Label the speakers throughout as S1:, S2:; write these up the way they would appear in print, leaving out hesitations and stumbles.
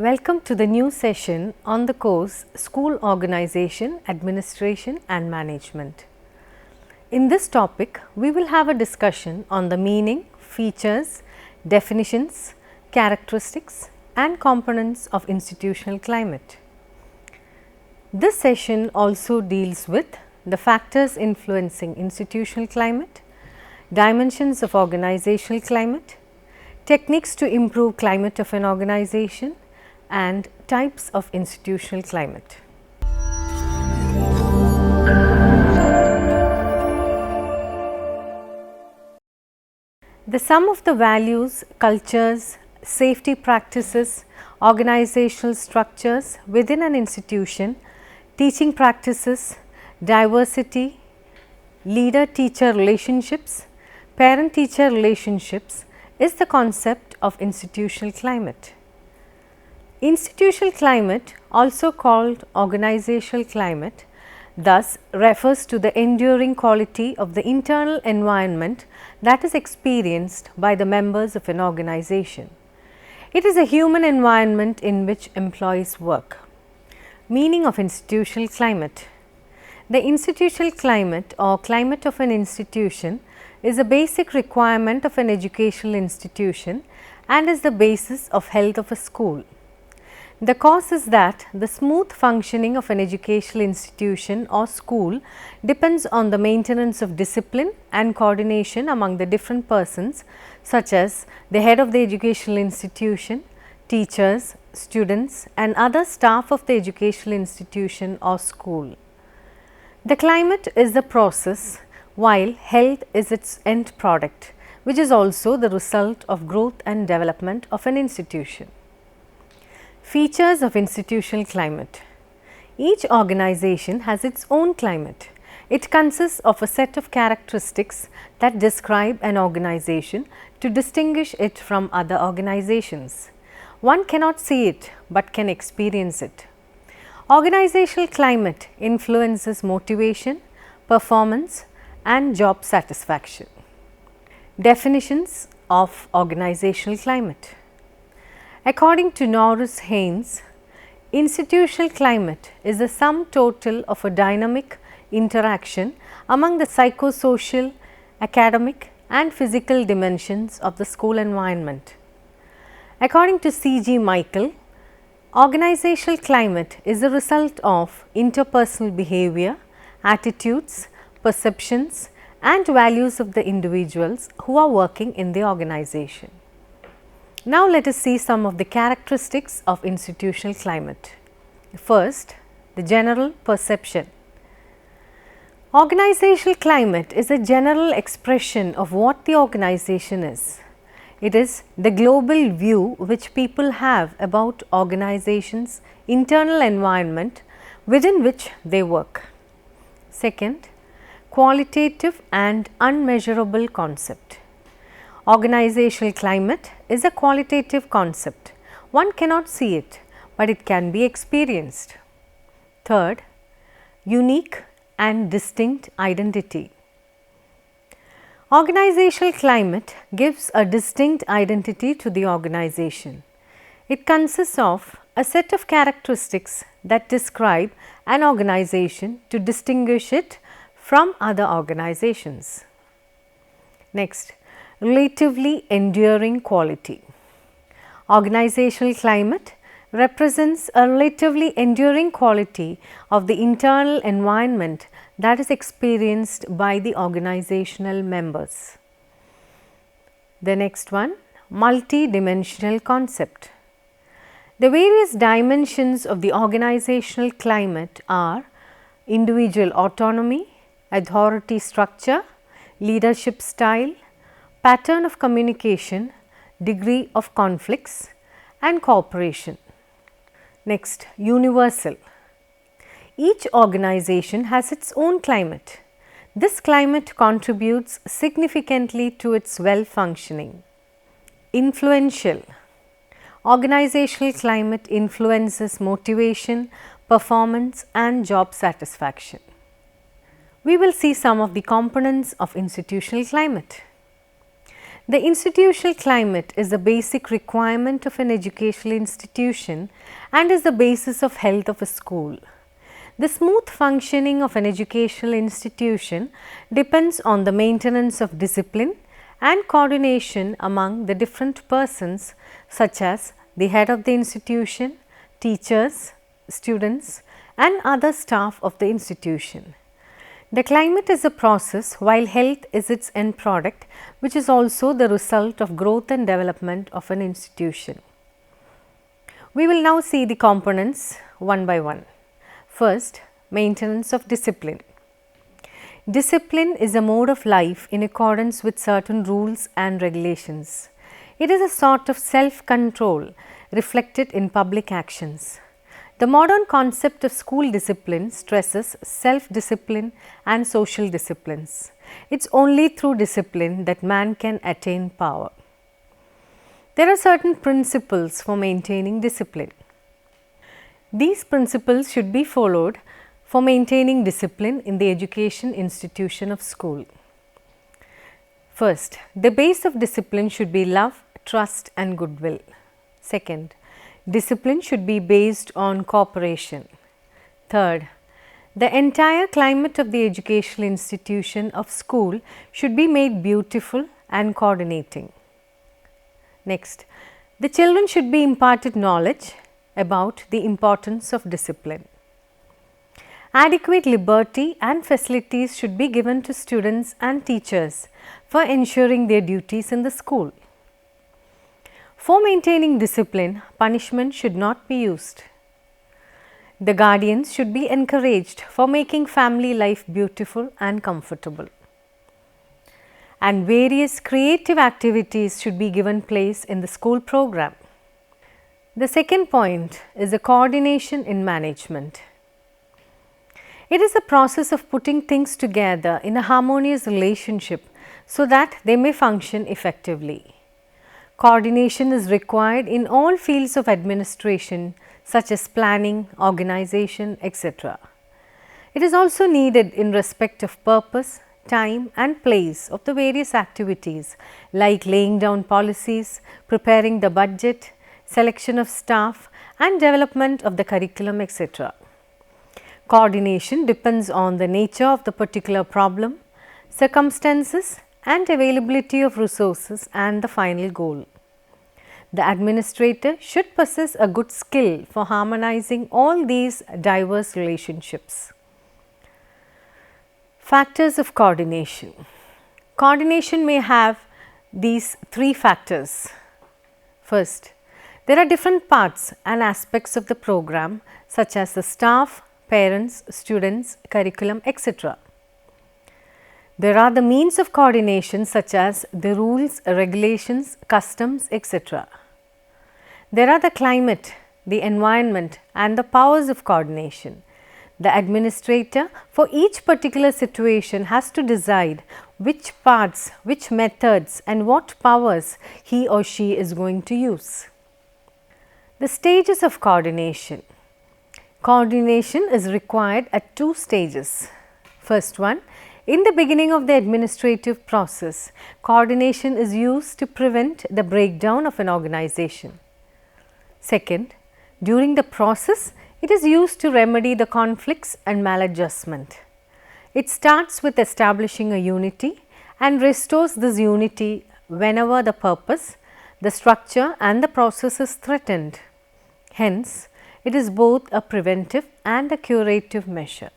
S1: Welcome to the new session on the course School Organization, Administration and Management. In this topic, we will have a discussion on the meaning, features, definitions, characteristics and components of institutional climate. This session also deals with the factors influencing institutional climate, dimensions of organizational climate, techniques to improve climate of an organization, and types of institutional climate. The sum of the values, cultures, safety practices, organizational structures within an institution, teaching practices, diversity, leader-teacher relationships, parent-teacher relationships is the concept of institutional climate. Institutional climate, also called organizational climate, thus refers to the enduring quality of the internal environment that is experienced by the members of an organization. It is a human environment in which employees work. Meaning of institutional climate. The institutional climate or climate of an institution is a basic requirement of an educational institution and is the basis of health of a school. The cause is that the smooth functioning of an educational institution or school depends on the maintenance of discipline and coordination among the different persons such as the head of the educational institution, teachers, students and other staff of the educational institution or school. The climate is the process while health is its end product, which is also the result of growth and development of an institution. Features of institutional climate. Each organization has its own climate. It consists of a set of characteristics that describe an organization to distinguish it from other organizations. One cannot see it, but can experience it. Organizational climate influences motivation, performance and job satisfaction. Definitions of organizational climate. According to Norris Haynes, institutional climate is the sum total of a dynamic interaction among the psychosocial, academic and physical dimensions of the school environment. According to C.G. Michael, organizational climate is the result of interpersonal behavior, attitudes, perceptions and values of the individuals who are working in the organization. Now, let us see some of the characteristics of institutional climate. First, the general perception. Organizational climate is a general expression of what the organization is. It is the global view which people have about organization's internal environment within which they work. Second, qualitative and unmeasurable concept. Organizational climate is a qualitative concept. One cannot see it, but it can be experienced. Third, unique and distinct identity. Organizational climate gives a distinct identity to the organization. It consists of a set of characteristics that describe an organization to distinguish it from other organizations. Next, relatively enduring quality. Organizational climate represents a relatively enduring quality of the internal environment that is experienced by the organizational members. The next one, multi-dimensional concept. The various dimensions of the organizational climate are individual autonomy, authority structure, leadership style, pattern of communication, degree of conflicts and cooperation. Next, universal. Each organization has its own climate. This climate contributes significantly to its well-functioning. Influential. Organizational climate influences motivation, performance and job satisfaction. We will see some of the components of institutional climate. The institutional climate is the basic requirement of an educational institution and is the basis of health of a school. The smooth functioning of an educational institution depends on the maintenance of discipline and coordination among the different persons such as the head of the institution, teachers, students and other staff of the institution. The climate is a process while health is its end product, which is also the result of growth and development of an institution. We will now see the components one by one. First, maintenance of discipline. Discipline is a mode of life in accordance with certain rules and regulations. It is a sort of self-control reflected in public actions. The modern concept of school discipline stresses self-discipline and social disciplines. It is only through discipline that man can attain power. There are certain principles for maintaining discipline. These principles should be followed for maintaining discipline in the education institution of school. First, the base of discipline should be love, trust and goodwill. Second, discipline should be based on cooperation. Third, the entire climate of the educational institution of school should be made beautiful and coordinating. Next, the children should be imparted knowledge about the importance of discipline. Adequate liberty and facilities should be given to students and teachers for ensuring their duties in the school. For maintaining discipline, punishment should not be used. The guardians should be encouraged for making family life beautiful and comfortable. And various creative activities should be given place in the school program. The second point is the coordination in management. It is a process of putting things together in a harmonious relationship so that they may function effectively. Coordination is required in all fields of administration such as planning, organization, etc. It is also needed in respect of purpose, time and place of the various activities like laying down policies, preparing the budget, selection of staff and development of the curriculum, etc. Coordination depends on the nature of the particular problem, circumstances and availability of resources and the final goal. The administrator should possess a good skill for harmonizing all these diverse relationships. Factors of coordination. Coordination may have these three factors. First, there are different parts and aspects of the program such as the staff, parents, students, curriculum, etc. There are the means of coordination such as the rules, regulations, customs, etc. There are the climate, the environment and the powers of coordination. The administrator for each particular situation has to decide which parts, which methods and what powers he or she is going to use. The stages of coordination. Coordination is required at two stages. First one, in the beginning of the administrative process, coordination is used to prevent the breakdown of an organization. Second, during the process, it is used to remedy the conflicts and maladjustment. It starts with establishing a unity and restores this unity whenever the purpose, the structure and the process is threatened. Hence, it is both a preventive and a curative measure.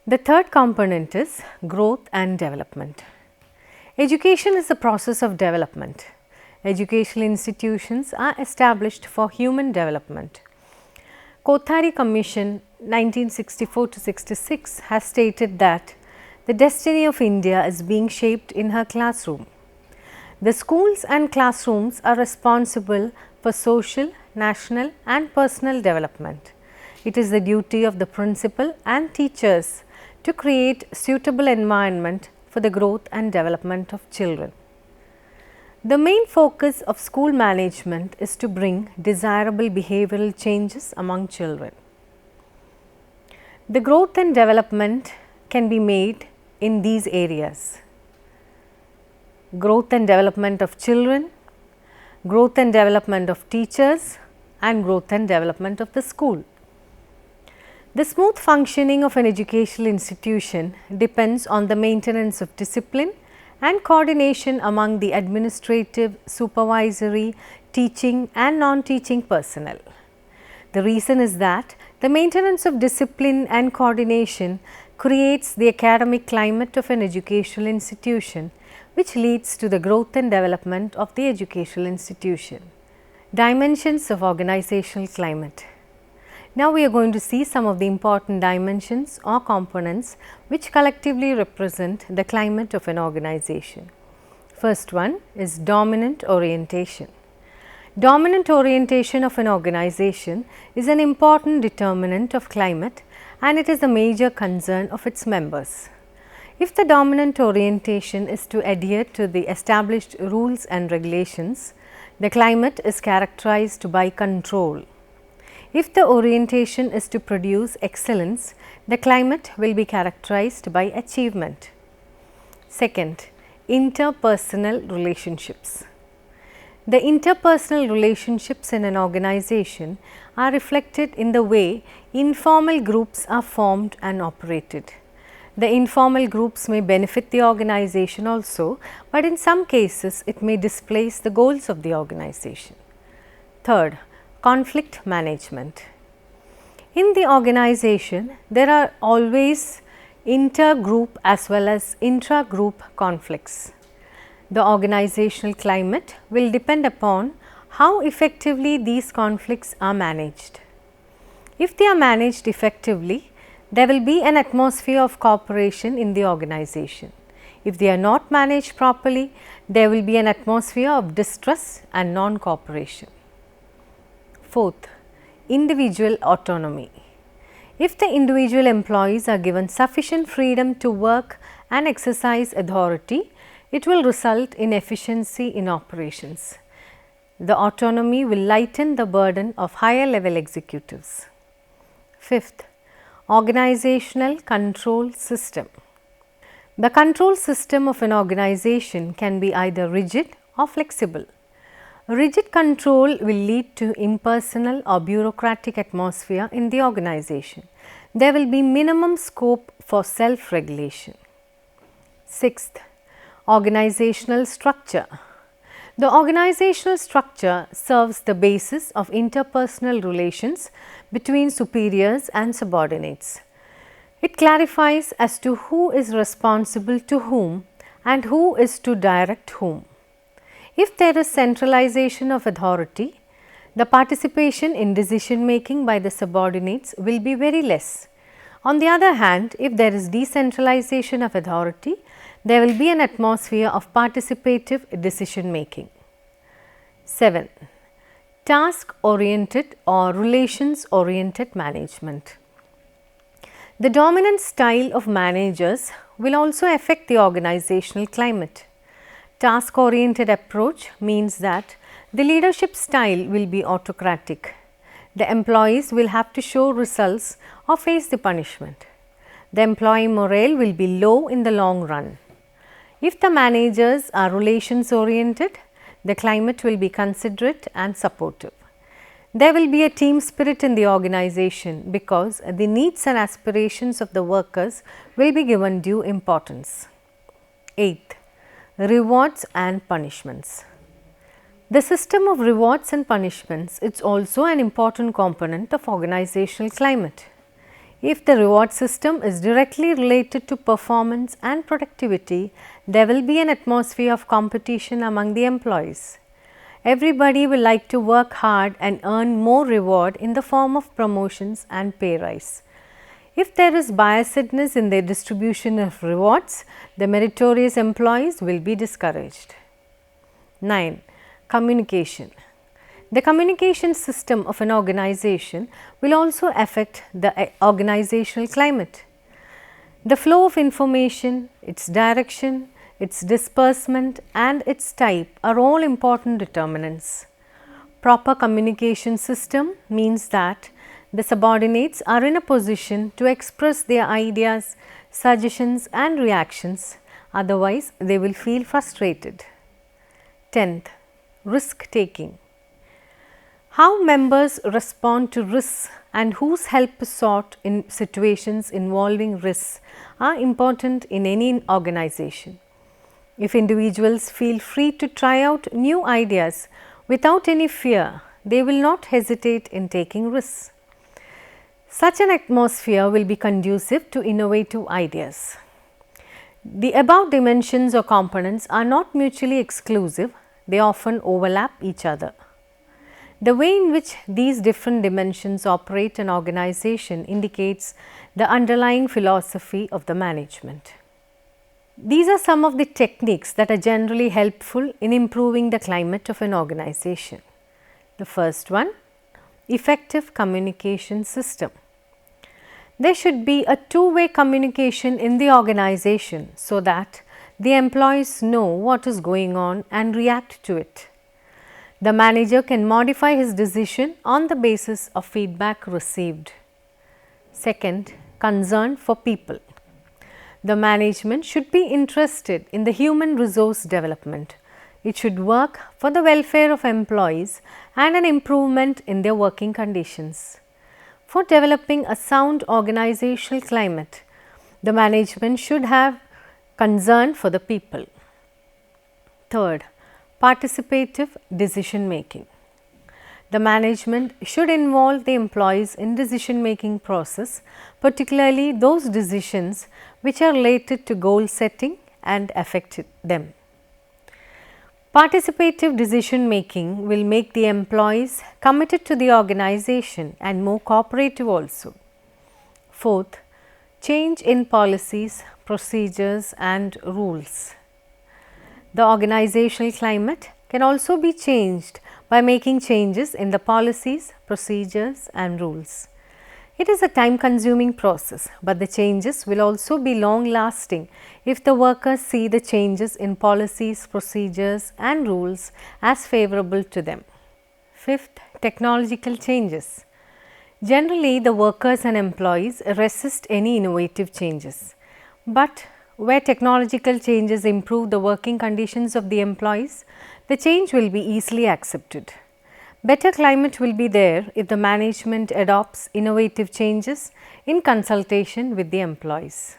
S1: The third component is growth and development. Education is a process of development. Educational institutions are established for human development. Kothari Commission 1964-66 has stated that the destiny of India is being shaped in her classroom. The schools and classrooms are responsible for social, national and personal development. It is the duty of the principal and teachers to create suitable environment for the growth and development of children. The main focus of school management is to bring desirable behavioral changes among children. The growth and development can be made in these areas. growth and development of children, growth and development of teachers, and growth and development of the school. The smooth functioning of an educational institution depends on the maintenance of discipline and coordination among the administrative, supervisory, teaching and non-teaching personnel. The reason is that the maintenance of discipline and coordination creates the academic climate of an educational institution, which leads to the growth and development of the educational institution. Dimensions of organizational climate. Now, we are going to see some of the important dimensions or components which collectively represent the climate of an organization. First one is dominant orientation. Dominant orientation of an organization is an important determinant of climate, and it is a major concern of its members. If the dominant orientation is to adhere to the established rules and regulations, the climate is characterized by control. If the orientation is to produce excellence, the climate will be characterized by achievement. Second, interpersonal relationships. The interpersonal relationships in an organization are reflected in the way informal groups are formed and operated. The informal groups may benefit the organization also, but in some cases it may displace the goals of the organization. Third, conflict management. In the organization, there are always intergroup as well as intra-group conflicts. The organizational climate will depend upon how effectively these conflicts are managed. If they are managed effectively, there will be an atmosphere of cooperation in the organization. If they are not managed properly, there will be an atmosphere of distrust and non-cooperation. Fourth, individual autonomy. If the individual employees are given sufficient freedom to work and exercise authority, it will result in efficiency in operations. The autonomy will lighten the burden of higher level executives. Fifth, organizational control system. The control system of an organization can be either rigid or flexible. Rigid control will lead to impersonal or bureaucratic atmosphere in the organization. There will be minimum scope for self-regulation. Sixth, organizational structure. The organizational structure serves the basis of interpersonal relations between superiors and subordinates. It clarifies as to who is responsible to whom and who is to direct whom. If there is centralization of authority, the participation in decision making by the subordinates will be very less. On the other hand, if there is decentralization of authority, there will be an atmosphere of participative decision making. 7. Task oriented or relations oriented management. The dominant style of managers will also affect the organizational climate. Task oriented approach means that the leadership style will be autocratic. The employees will have to show results or face the punishment. The employee morale will be low in the long run. If the managers are relations oriented, the climate will be considerate and supportive. There will be a team spirit in the organization because the needs and aspirations of the workers will be given due importance. 8. Rewards and punishments. The system of rewards and punishments is also an important component of organizational climate. If the reward system is directly related to performance and productivity, there will be an atmosphere of competition among the employees. Everybody will like to work hard and earn more reward in the form of promotions and pay rise. If there is biasedness in the distribution of rewards, the meritorious employees will be discouraged. 9. Communication. The communication system of an organization will also affect the organizational climate. The flow of information, its direction, its disbursement and its type are all important determinants. Proper communication system means that the subordinates are in a position to express their ideas, suggestions and reactions otherwise they will feel frustrated. 10th, risk taking. How members respond to risks and whose help is sought in situations involving risks are important in any organization. If individuals feel free to try out new ideas without any fear, they will not hesitate in taking risks. Such an atmosphere will be conducive to innovative ideas. The above dimensions or components are not mutually exclusive, they often overlap each other. The way in which these different dimensions operate an organization indicates the underlying philosophy of the management. These are some of the techniques that are generally helpful in improving the climate of an organization. The first one, effective communication system. There should be a two-way communication in the organization so that the employees know what is going on and react to it. The manager can modify his decision on the basis of feedback received. Second, concern for people. The management should be interested in the human resource development. It should work for the welfare of employees and an improvement in their working conditions. For developing a sound organizational climate, the management should have concern for the people. Third, participative decision making. The management should involve the employees in decision making process, particularly those decisions which are related to goal setting and affect them. Participative decision making will make the employees committed to the organization and more cooperative also. Fourth, change in policies, procedures and rules. The organizational climate can also be changed by making changes in the policies, procedures and rules. It is a time consuming process, but the changes will also be long lasting if the workers see the changes in policies, procedures and rules as favorable to them. Fifth, technological changes. Generally, the workers and employees resist any innovative changes, but where technological changes improve the working conditions of the employees, the change will be easily accepted. Better climate will be there if the management adopts innovative changes in consultation with the employees.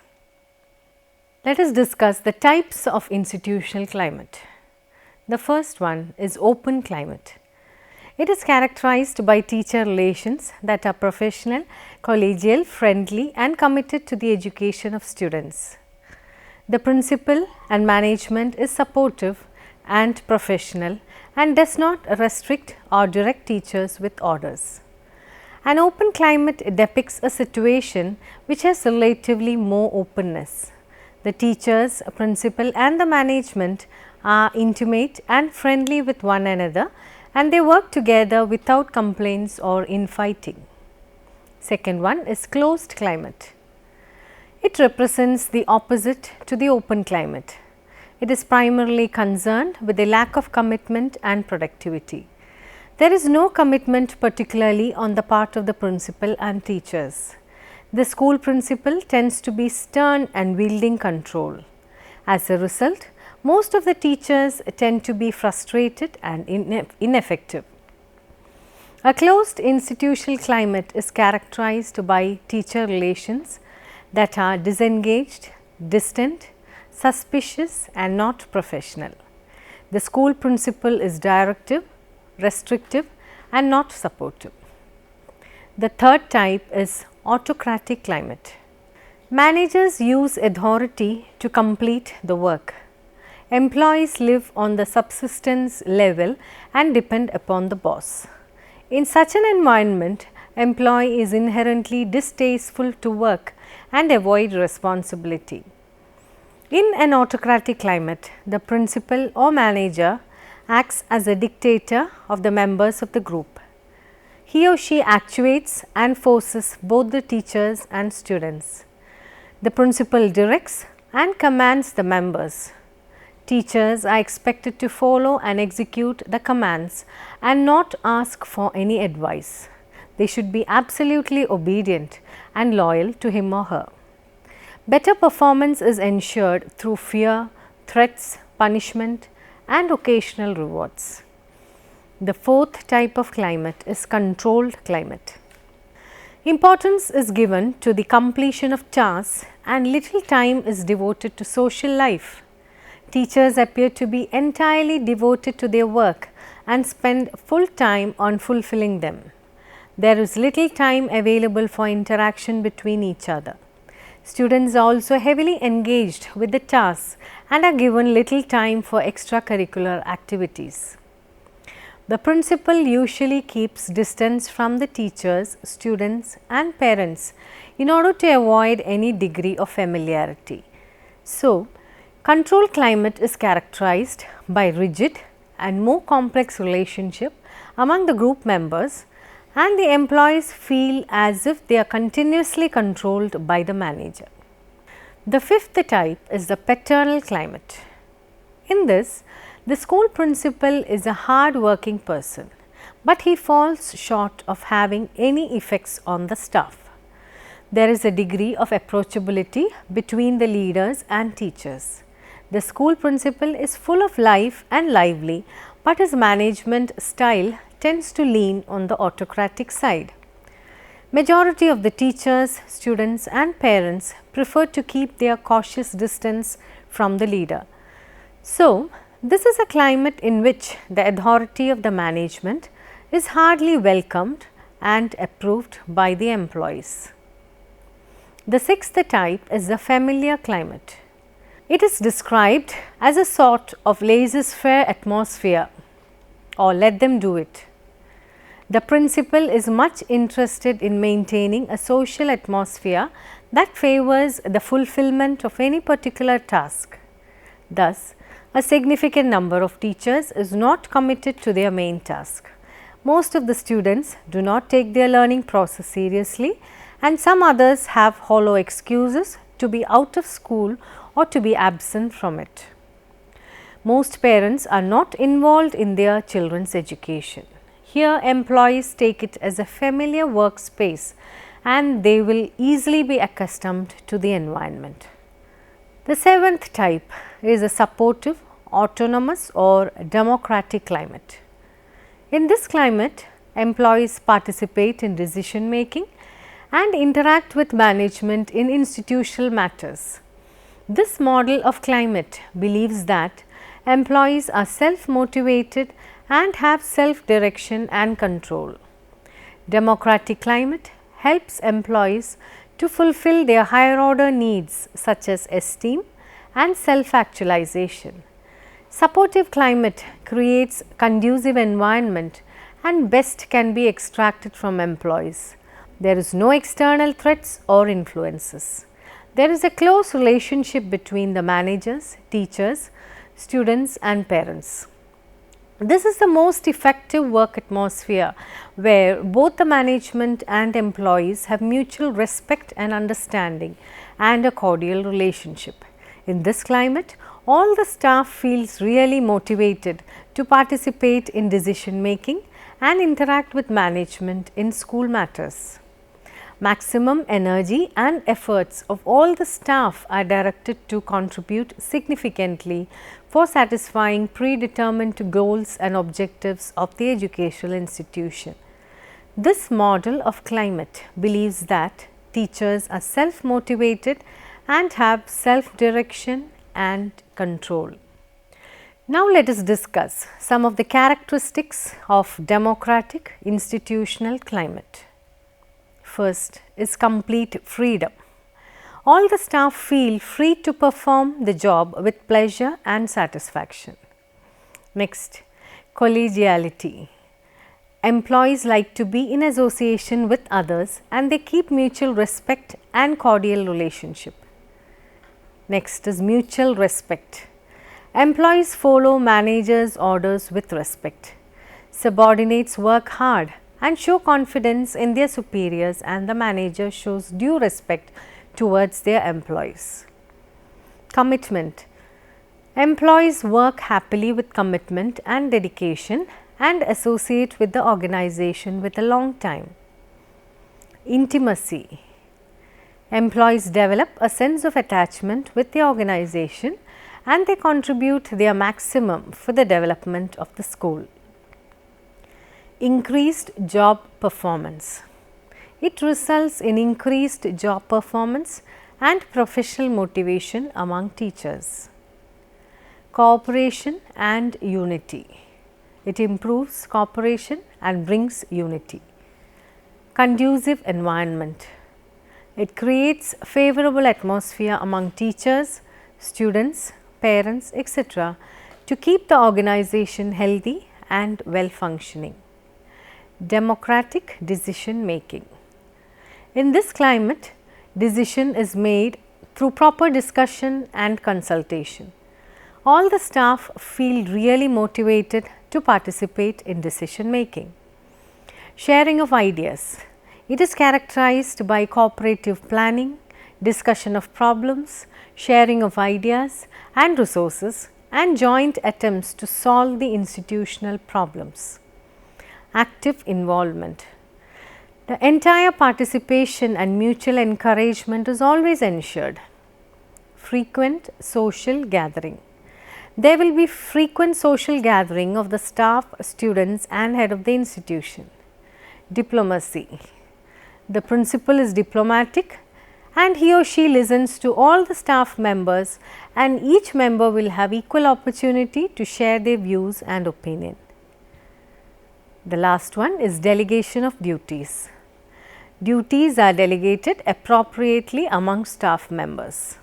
S1: Let us discuss the types of institutional climate. The first one is open climate. It is characterized by teacher relations that are professional, collegial, friendly and committed to the education of students. The principal and management is supportive and professional and does not restrict or direct teachers with orders. An open climate depicts a situation which has relatively more openness. The teachers, principal and the management are intimate and friendly with one another and they work together without complaints or infighting. Second one is closed climate. It represents the opposite to the open climate. It is primarily concerned with the lack of commitment and productivity. There is no commitment particularly on the part of the principal and teachers. The school principal tends to be stern and wielding control. As a result, most of the teachers tend to be frustrated and ineffective. A closed institutional climate is characterized by teacher relations that are disengaged, distant, suspicious and not professional. The school principal is directive, restrictive and not supportive. The third type is autocratic climate. Managers use authority to complete the work. Employees live on the subsistence level and depend upon the boss. In such an environment, employee is inherently distasteful to work and avoid responsibility. In an autocratic climate, the principal or manager acts as a dictator of the members of the group. He or she actuates and forces both the teachers and students. The principal directs and commands the members. Teachers are expected to follow and execute the commands and not ask for any advice. They should be absolutely obedient and loyal to him or her. Better performance is ensured through fear, threats, punishment and occasional rewards. The fourth type of climate is controlled climate. Importance is given to the completion of tasks and little time is devoted to social life. Teachers appear to be entirely devoted to their work and spend full time on fulfilling them. There is little time available for interaction between each other. Students are also heavily engaged with the tasks and are given little time for extracurricular activities. The principal usually keeps distance from the teachers, students and parents in order to avoid any degree of familiarity. So, control climate is characterized by rigid and more complex relationship among the group members, and the employees feel as if they are continuously controlled by the manager. The fifth type is the paternal climate. In this, the school principal is a hard working person, but he falls short of having any effects on the staff. There is a degree of approachability between the leaders and teachers. The school principal is full of life and lively, but his management style tends to lean on the autocratic side. Majority of the teachers, students and parents prefer to keep their cautious distance from the leader. So, this is a climate in which the authority of the management is hardly welcomed and approved by the employees. The sixth type is the familiar climate. It is described as a sort of laissez-faire atmosphere, or let them do it. The principal is much interested in maintaining a social atmosphere that favors the fulfillment of any particular task. Thus, a significant number of teachers is not committed to their main task. Most of the students do not take their learning process seriously, and some others have hollow excuses to be out of school or to be absent from it. Most parents are not involved in their children's education. Here, employees take it as a familiar workspace and they will easily be accustomed to the environment. The seventh type is a supportive, autonomous or democratic climate. In this climate, employees participate in decision making and interact with management in institutional matters. This model of climate believes that employees are self-motivated and have self-direction and control. Democratic climate helps employees to fulfill their higher order needs such as esteem and self-actualization. Supportive climate creates conducive environment and best can be extracted from employees. There is no external threats or influences. There is a close relationship between the managers, teachers, students and parents. This is the most effective work atmosphere where both the management and employees have mutual respect and understanding and a cordial relationship. In this climate, all the staff feels really motivated to participate in decision making and interact with management in school matters. Maximum energy and efforts of all the staff are directed to contribute significantly for satisfying predetermined goals and objectives of the educational institution. This model of climate believes that teachers are self-motivated and have self-direction and control. Now, let us discuss some of the characteristics of democratic institutional climate. First is complete freedom. All the staff feel free to perform the job with pleasure and satisfaction. Next, collegiality. Employees like to be in association with others and they keep mutual respect and cordial relationship. Next is mutual respect. Employees follow managers' orders with respect. Subordinates work hard and show confidence in their superiors, and the manager shows due respect towards their employees. Commitment. Employees work happily with commitment and dedication and associate with the organization with a long time. Intimacy. Employees develop a sense of attachment with the organization and they contribute their maximum for the development of the school. Increased job performance. It results in increased job performance and professional motivation among teachers. Cooperation and unity. It improves cooperation and brings unity. Conducive environment. It creates favorable atmosphere among teachers, students, parents, etc. to keep the organization healthy and well functioning. Democratic decision making. In this climate, decision is made through proper discussion and consultation. All the staff feel really motivated to participate in decision making. Sharing of ideas. It is characterized by cooperative planning, discussion of problems, sharing of ideas and resources, and joint attempts to solve the institutional problems. Active involvement. The entire participation and mutual encouragement is always ensured. Frequent social gathering. There will be frequent social gathering of the staff, students and head of the institution. Diplomacy. The principal is diplomatic and he or she listens to all the staff members and each member will have equal opportunity to share their views and opinion. The last one is delegation of duties. Duties are delegated appropriately among staff members.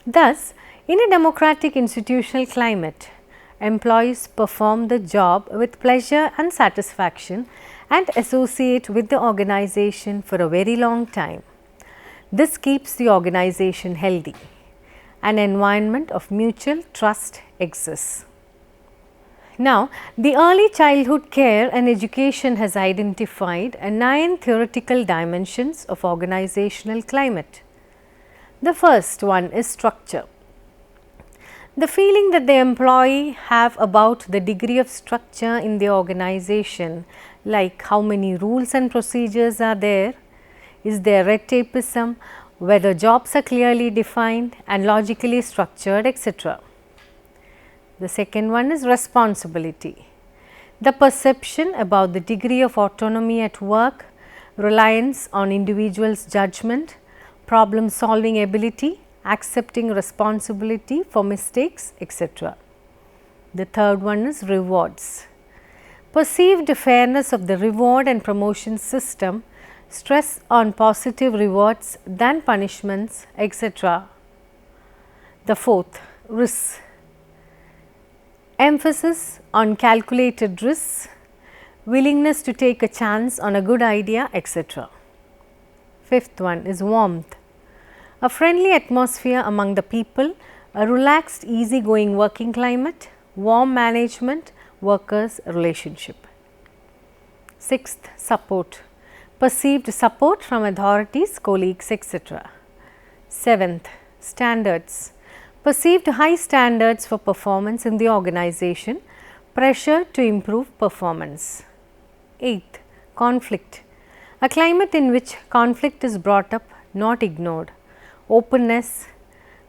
S1: Thus, in a democratic institutional climate, employees perform the job with pleasure and satisfaction and associate with the organization for a very long time. This keeps the organization healthy. An environment of mutual trust exists. Now, the early childhood care and education has identified 9 theoretical dimensions of organizational climate. The first one is structure. The feeling that the employee have about the degree of structure in the organization, like how many rules and procedures are there, is there red tapeism, whether jobs are clearly defined and logically structured, etc. The second one is responsibility. The perception about the degree of autonomy at work, reliance on individual's judgment, problem solving ability, accepting responsibility for mistakes, etc. The third one is rewards. Perceived fairness of the reward and promotion system, stress on positive rewards than punishments, etc. The fourth, risks. Emphasis on calculated risks, willingness to take a chance on a good idea, etc. Fifth one is warmth. A friendly atmosphere among the people, a relaxed, easygoing working climate, warm management, workers' relationship. Sixth, support. Perceived support from authorities, colleagues, etc. Seventh, standards. Perceived high standards for performance in the organization, pressure to improve performance. Eighth, conflict. A climate in which conflict is brought up, not ignored. Openness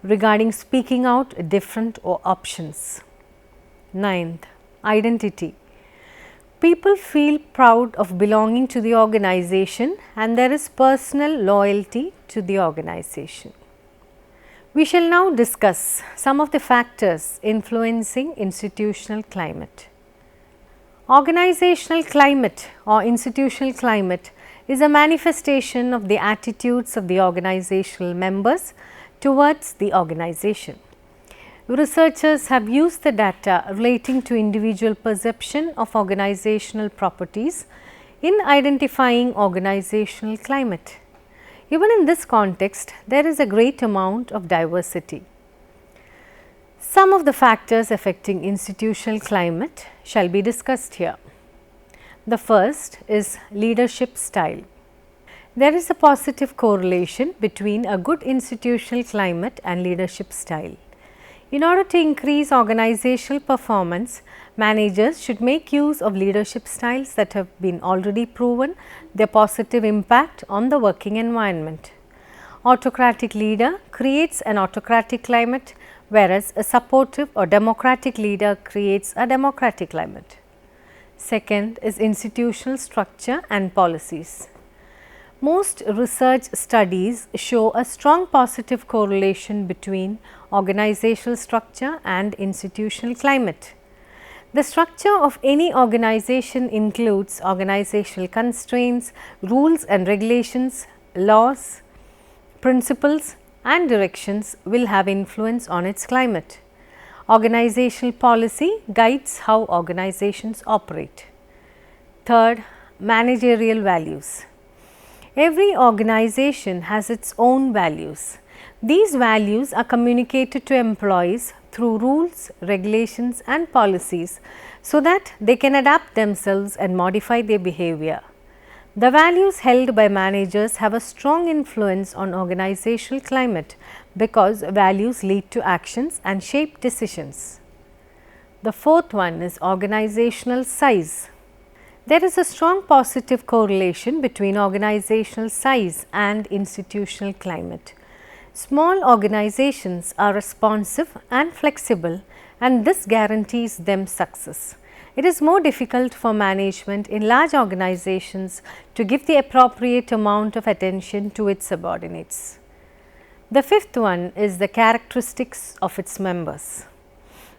S1: regarding speaking out different options. Ninth, identity. People feel proud of belonging to the organization and there is personal loyalty to the organization. We shall now discuss some of the factors influencing institutional climate. Organizational climate or institutional climate is a manifestation of the attitudes of the organizational members towards the organization. Researchers have used the data relating to individual perception of organizational properties in identifying organizational climate. Even in this context, there is a great amount of diversity. Some of the factors affecting institutional climate shall be discussed here. The first is leadership style. There is a positive correlation between a good institutional climate and leadership style. In order to increase organizational performance, managers should make use of leadership styles that have been already proven their positive impact on the working environment. Autocratic leader creates an autocratic climate, whereas a supportive or democratic leader creates a democratic climate. Second is institutional structure and policies. Most research studies show a strong positive correlation between organizational structure and institutional climate. The structure of any organization includes organizational constraints, rules and regulations, laws, principles and directions will have influence on its climate. Organizational policy guides how organizations operate. Third, managerial values. Every organization has its own values. These values are communicated to employees through rules, regulations and policies so that they can adapt themselves and modify their behavior. The values held by managers have a strong influence on organizational climate because values lead to actions and shape decisions. The fourth one is organizational size. There is a strong positive correlation between organizational size and institutional climate. Small organizations are responsive and flexible, and this guarantees them success. It is more difficult for management in large organizations to give the appropriate amount of attention to its subordinates. The fifth one is the characteristics of its members.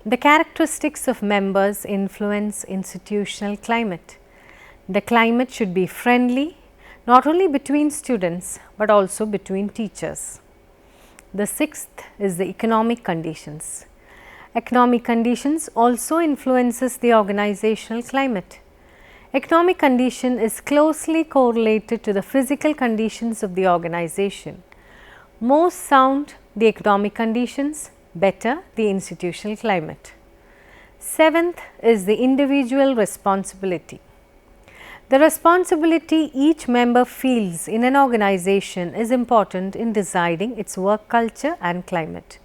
S1: The characteristics of members influence institutional climate. The climate should be friendly, not only between students, but also between teachers. The sixth is the economic conditions. Economic conditions also influences the organizational climate. Economic condition is closely correlated to the physical conditions of the organization. More sound the economic conditions, better the institutional climate. Seventh is the individual responsibility. The responsibility each member feels in an organization is important in deciding its work culture and climate.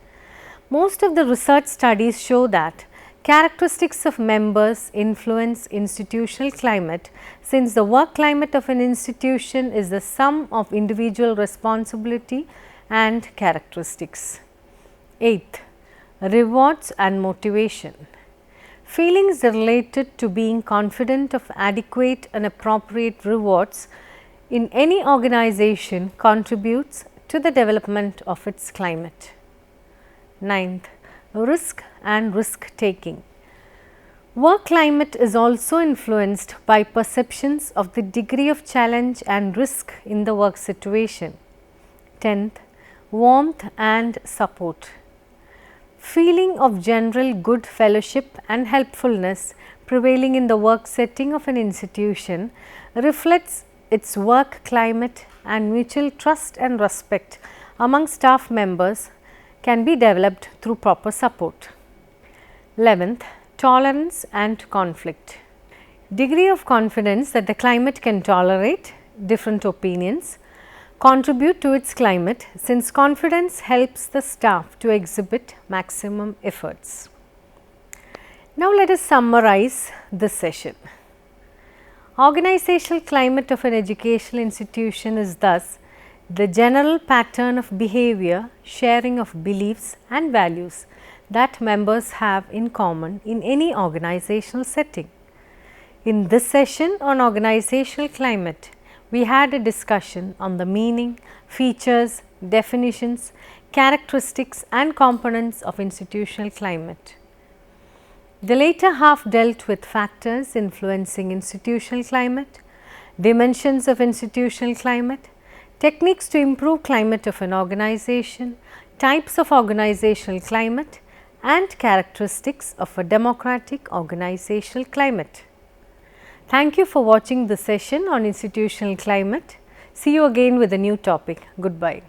S1: Most of the research studies show that characteristics of members influence institutional climate, since the work climate of an institution is the sum of individual responsibility and characteristics. Eighth, rewards and motivation. Feelings related to being confident of adequate and appropriate rewards in any organization contributes to the development of its climate. Ninth, risk and risk taking. Work climate is also influenced by perceptions of the degree of challenge and risk in the work situation. 10th, warmth and support. Feeling of general good fellowship and helpfulness prevailing in the work setting of an institution reflects its work climate, and mutual trust and respect among staff members can be developed through proper support. 11th, tolerance and conflict. Degree of confidence that the climate can tolerate different opinions contribute to its climate, since confidence helps the staff to exhibit maximum efforts. Now, let us summarize this session. Organizational climate of an educational institution is thus the general pattern of behavior, sharing of beliefs and values that members have in common in any organizational setting. In this session on organizational climate, we had a discussion on the meaning, features, definitions, characteristics and components of institutional climate. The later half dealt with factors influencing institutional climate, dimensions of institutional climate, techniques to improve climate of an organization, types of organizational climate and characteristics of a democratic organizational climate. Thank you for watching the session on institutional climate. See you again with a new topic. Goodbye.